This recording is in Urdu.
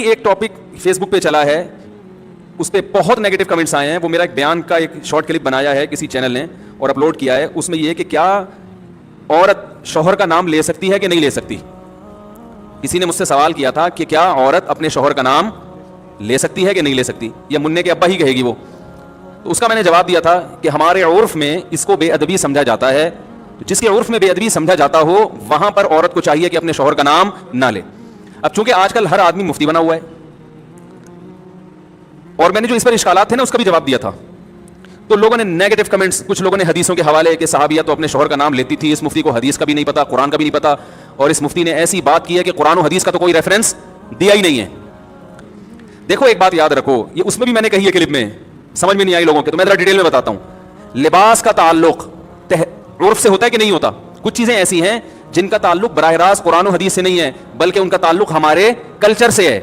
ایک ٹاپک فیس بک پہ چلا ہے, اس پہ بہت نیگیٹو کمنٹس آئے ہیں. وہ میرا ایک بیان کا ایک شارٹ کلپ بنایا ہے کسی چینل نے اور اپلوڈ کیا ہے. اس میں یہ کہ کیا عورت شوہر کا نام لے سکتی ہے کہ نہیں لے سکتی. کسی نے مجھ سے سوال کیا تھا کہ کیا عورت اپنے شوہر کا نام لے سکتی ہے کہ نہیں لے سکتی, یا منع کے ابا ہی کہے گی وہ. تو اس کا میں نے جواب دیا تھا کہ ہمارے عرف میں اس کو بے ادبی سمجھا جاتا ہے. جس کے عرف میں بے ادبی سمجھا جاتا ہو وہاں پر عورت کو چاہیے کہ اپنے شوہر کا نام نہ لے. اب چونکہ آج کل ہر آدمی مفتی بنا ہوا ہے, اور میں نے جو اس پر اشکالات تھے نا اس کا بھی جواب دیا تھا, تو لوگوں نے نیگیٹو کمنٹس, کچھ لوگوں نے حدیثوں کے حوالے کہ صحابیہ تو اپنے شوہر کا نام لیتی تھی, اس مفتی کو حدیث کا بھی نہیں پتا, قرآن کا بھی نہیں پتا, اور اس مفتی نے ایسی بات کی ہے کہ قرآن و حدیث کا تو کوئی ریفرنس دیا ہی نہیں ہے. دیکھو ایک بات یاد رکھو, یہ اس میں بھی میں نے کہی ہے کلپ میں, سمجھ میں نہیں آئی لوگوں کے, تو میں ذرا ڈیٹیل میں بتاتا ہوں. لباس کا تعلق عرف سے ہوتا ہے کہ نہیں ہوتا. کچھ چیزیں ایسی ہیں جن کا تعلق براہ راست قرآن و حدیث سے نہیں ہے, بلکہ ان کا تعلق ہمارے کلچر سے ہے.